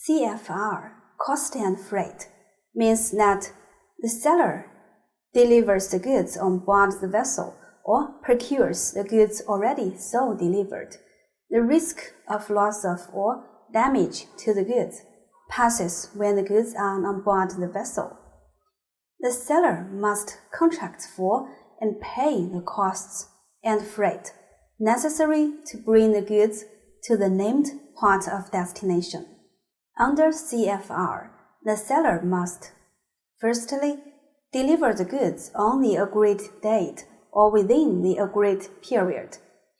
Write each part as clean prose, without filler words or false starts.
CFR, cost and freight, means that the seller delivers the goods on board the vessel or procures the goods already so delivered. The risk of loss of or damage to the goods passes when the goods are on board the vessel. The seller must contract for and pay the costs and freight necessary to bring the goods to the named port of destination. Under CFR, the seller must, firstly, deliver the goods on the agreed date or within the agreed period,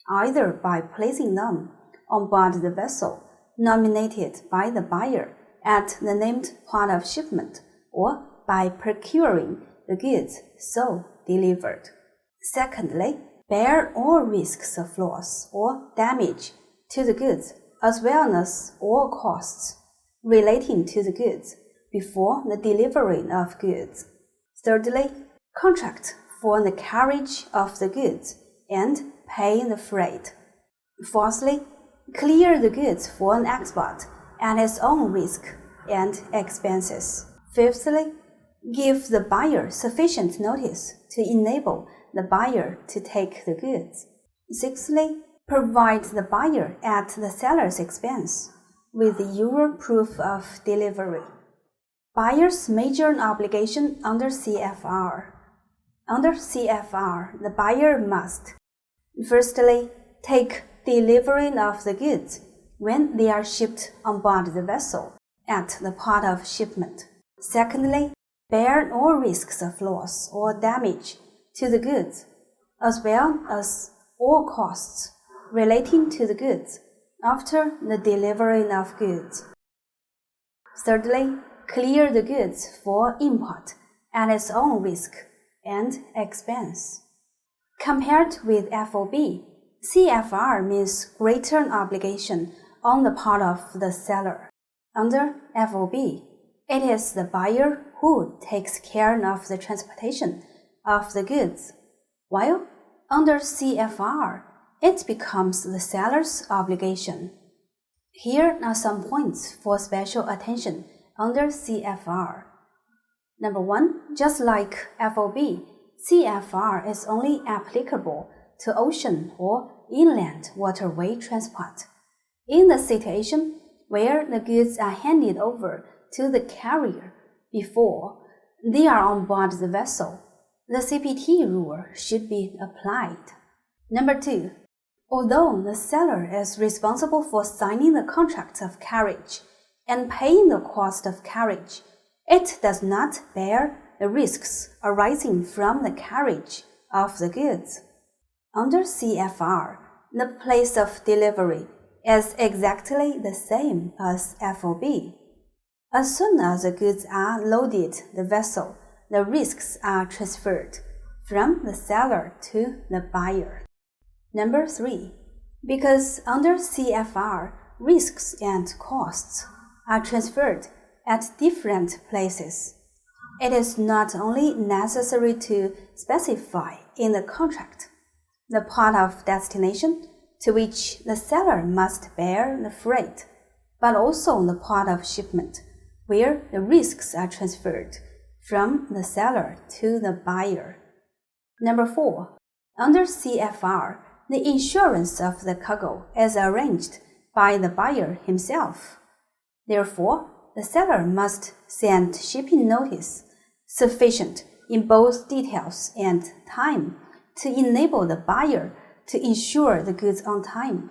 either by placing them on board the vessel nominated by the buyer at the named port of shipment or by procuring the goods so delivered. Secondly, bear all risks of loss or damage to the goods as well as all costs relating to the goods before the delivery of goods. Thirdly, contract for the carriage of the goods and pay the freight. Fourthly, clear the goods for an export at its own risk and expenses. Fifthly, give the buyer sufficient notice to enable the buyer to take the goods. Sixthly, provide the buyer at the seller's expense with the euro proof of delivery. Buyer's major obligation under CFR. Under CFR, the buyer must, firstly, take delivery of the goods when they are shipped on board the vessel at the port of shipment. Secondly, bear all risks of loss or damage to the goods, as well as all costs relating to the goods after the delivery of goods. Thirdly, clear the goods for import at its own risk and expense. Compared with FOB, CFR means greater obligation on the part of the seller. Under FOB, it is the buyer who takes care of the transportation of the goods, while under CFR, it becomes the seller's obligation. Here are some points for special attention under CFR. Number 1, just like FOB, CFR is only applicable to ocean or inland waterway transport. In the situation where the goods are handed over to the carrier before they are on board the vessel, the CPT rule should be applied. Number 2, although the seller is responsible for signing the contract of carriage and paying the cost of carriage, it does not bear the risks arising from the carriage of the goods. Under CFR, the place of delivery is exactly the same as FOB. As soon as the goods are loaded the vessel, the risks are transferred from the seller to the buyer. Number 3, because under CFR, risks and costs are transferred at different places, it is not only necessary to specify in the contract the port of destination to which the seller must bear the freight, but also the port of shipment, where the risks are transferred from the seller to the buyer. Number 4, under CFR, the insurance of the cargo is arranged by the buyer himself. Therefore, the seller must send shipping notice sufficient in both details and time to enable the buyer to insure the goods on time.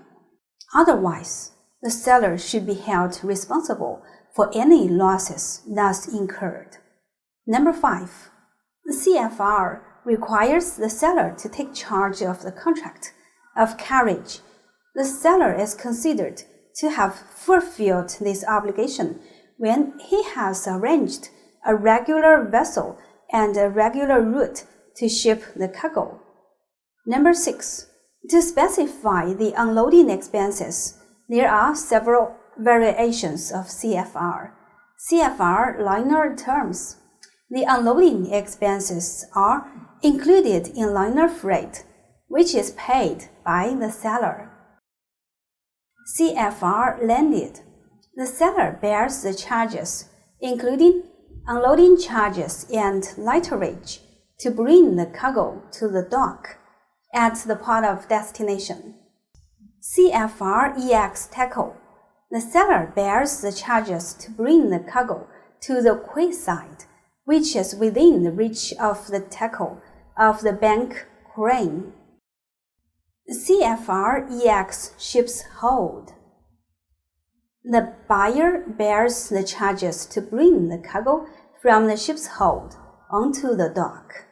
Otherwise, the seller should be held responsible for any losses thus incurred. Number 5, the CFR requires the seller to take charge of the contract of carriage. The seller is considered to have fulfilled this obligation when he has arranged a regular vessel and a regular route to ship the cargo. Number 6, to specify the unloading expenses, there are several variations of CFR. CFR liner terms. The unloading expenses are included in liner freight, which is paid by the seller. CFR landed. The seller bears the charges, including unloading charges and lighterage, to bring the cargo to the dock at the port of destination. CFR EX tackle. The seller bears the charges to bring the cargo to the quayside, which is within the reach of the tackle of the bank crane. CFR EX ship's hold. The buyer bears the charges to bring the cargo from the ship's hold onto the dock.